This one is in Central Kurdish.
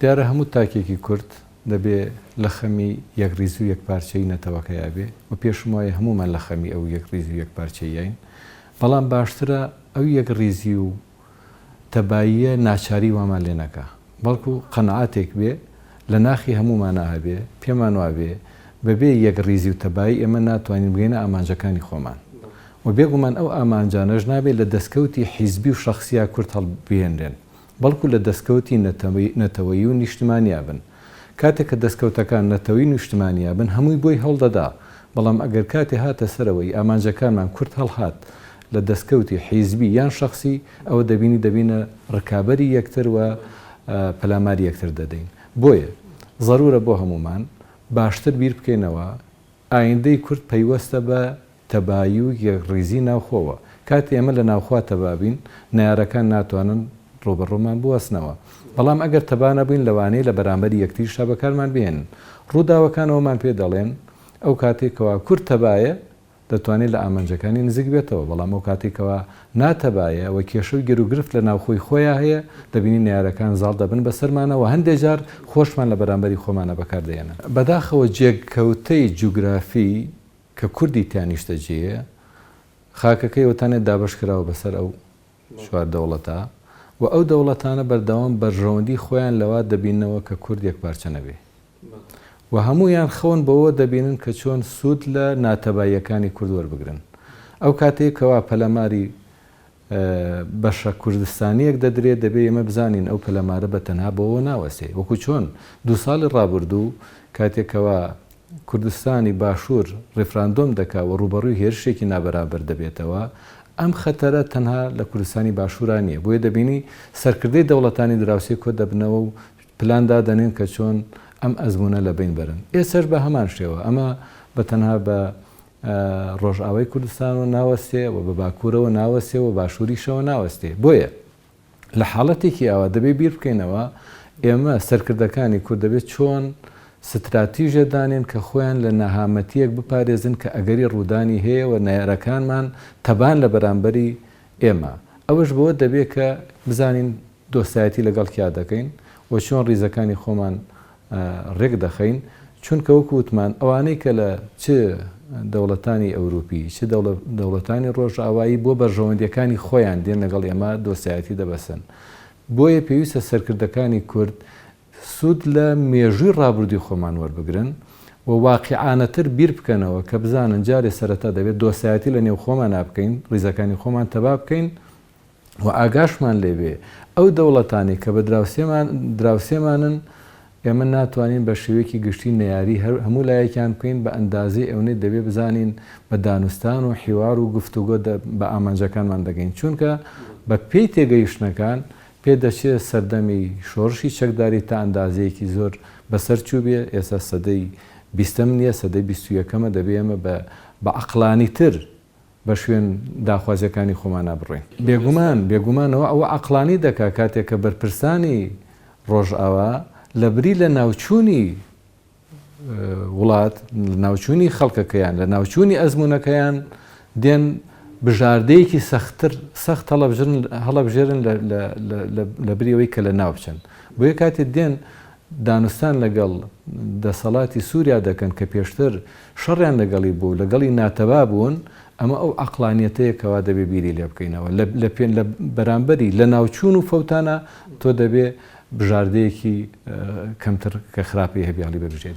دیارە هەموو تاکێکی کورد دەبێ لە خەمی یەکریز و یەکپارچەی نەتەوەکەیا بێ و پێشم وایە هەمومان لە خەمی ئەو یەکریز و یەکپارچەیین بەڵام باشترە ئەو یەکریزی و تەباییە ناچاری وامان لێ نەکا بەڵکو قەنەعاتێک بێ لە ناخی هەمومانە هەبێ پێمان وابێ بەبێ یەکریزی و تەبایی ئێمە ناتوانین بگەینە ئامانجەکانی خۆمان و بێگومان ئەو ئامانجانەش نابێت لە دەستکەوتی حیزبی و شەخسیا کورد هەڵبهێنرێن بەڵکو لە دەستکەوتی نەتەوەیی و نیشتمانیا بن کاتێک کە دەستکەوتەکان نەتەوەی نیشتمانیا بن هەمووی بۆی هەڵدەدا بەڵام ئەگەر کاتێ هاتە سەرەوەی ئامانجەکانمان کورد هەڵهات لە دەستکەوتی حیزبی یان شخصی ئەوە دەبینە ڕکابەری یەکتر و پەلاماری یەکتر دەدەین بۆیە ضرورە بۆ هەمومان باشتر بیر بکەینەوە ئایندەی کورد پەیوەستە بە تەبایی و یەکریزی ناوخۆوە کاتی ئێمە لە ناوخوا تەبابین نایارەکان ناتوانن ڕۆبەڕۆمان بوەستنەوە بەڵام ئەگەر تەبانە بووین لەوانەیە لە بەرامبەری یەکتر شەبەکارمان بێنن ڕووداوەکانەوەمان پێ دەڵێن ئەو کاتێکەوە کورد تەبایە دەتوانێت لە ئامانجەکانی نزیک بێتەوە بەڵام ئەو کاتێکەوە ناتەبایە و کێشەی گەروگرفت لە ناوخۆی خۆیان هەیە دەبینی نارەکان زاڵ دەبن بەسەرمانەوە هەندێک جار خۆشمان لە بەرامبەری خۆمانە بەکاردێنن بەداخەوە جێککەوتەی جوگرافی کە کوردی تیانیشتە جێە خاکەکەی وتانێت دابش کراوە بەسەر ئەو چوار دەوڵەتە و ئەو دەوڵەتانە بەردەوام بەرژەوەندی خۆیان لەوا دەبینەوە کە کورد یەکپارچە نەبێ و هەمویان خەون بەوە دەبینن کە چۆن سوود لە ناتەباییەکانی کورد وەربگرن ئەو کاتێکەوە پەلەماری بەشە کوردستانیەک دەدرێت دەبێت ئێمە بزانین ئەو پەلەمارە بە تەنها بەوە ناوەسێ وەکو چۆن 2 ساڵی ڕابردوو کاتێکەوە کوردستانی باشوور ڕێفراندۆم دەکا و ڕوبەڕووی هێرشێکی نابەرابەر دەبێتەوە ئەم خەتەرە تەنها لە کوردستانی باشووران نیە بۆیە دەبینی سەرکردەی دەوڵەتانی دراوسێ کۆ دەبنەوە و پلاندا دەنێن کە چۆن ئەم ئەزمونە لە بین بەرن ئێسەر بە هەمان شێوە ئەمە بە تەنها بە ڕۆژئاوای کوردستانەوە ناوەستێ و بە باکوورەوە ناوەستێ و باشووریشەوە ناوەستێ بۆیە لە حاڵەتێکی ئەوە دەبێت بیر بکەینەوە ئێمە سەرکردەکانی کورد دەبێت چۆن ستراتیژە دانێن کە خۆیان لە نەهامەتیەک بپارێزن کە ئەگەری ڕوودانی هەیە و نایارەکانمان تەبان لە بەرامبەری ئێمە ئەوەش بەوە دەبێت کە بزانین دۆستایەتی لەگەڵ کیا دەکەین و چۆن ڕیزەکانی خۆمان ڕێک دەخەین چونکە وەکو وتمان ئەوانەی کە لە چ دەوڵەتانی ئەوروپی چ دەوڵەتانی ڕۆژئاوایی بۆ بەرژەوەندیەکانی خۆیان دێن لەگەڵ ئێمە دۆستایەتی دەبەسن بۆیە پێویستە سەرکردەکانی کورد سوود لە مێژووی ڕابردووی خۆمان وەربگرن و واقعانەتر بیر بکەنەوە کە بزانن جارێ سەرەتا دەبێت دۆستایەتی لە نێو خۆمان نابکەین ڕیزەکانی خۆمان تەبا بکەین و ئاگاشمان لێبێ ئەو دەوڵەتانی کە بە دراوسێمانن ئێمە ناتوانین بە شێوەیەکی گشتی نەیاری هەموو لایەکیان بکەین بە ئەندازی ئەوەی دەبێت بزانین بە دانوستان و حیوار و گفتوگۆ بە ئامانجەکانمان دەگەین چونکە بە پێی تێگەیشتنەکان پێدەچێت سەردەمی شۆڕشی چەکداری تا ئەندازەیەکی زۆر بەسەر چوو بێ ئێستا سەدەی 20 نییە سەدەی 21ەمە دەبێ ئێمە بە عەقلانی تر بە شوێن داخوازیەکانی خۆمانە بڕۆین بێگومانەوە ئەوە عەقلانی دەکا کاتێک کە بەرپرسانی ڕۆژئاوا لە بری لە ناوچوونی وڵات ناوچوونی خەڵکەکەیان لە ناوچوونی ئەزمونونەکەیان دێن بژاردەیەکی سەخت هەڵەبژێرن لە بریەوەی کە لە ناو بچن بۆیە کاتێ دێن دانوستان لەگەڵ دەسەڵاتی سووریا دەکەن کە پێشتر شەڕیان لەگەڵی بوو لەگەڵی ناتەبا بوون ئەمە ئەو عەقلانیەتەیە کەوا دەبێ بیری لێ بکەینەوە لە بەرامبەری لە ناوچوون و فەوتانە تۆ دەبێ بژاردەیەکی کەمتر کە خراپی هەبیاڵی بەرژێری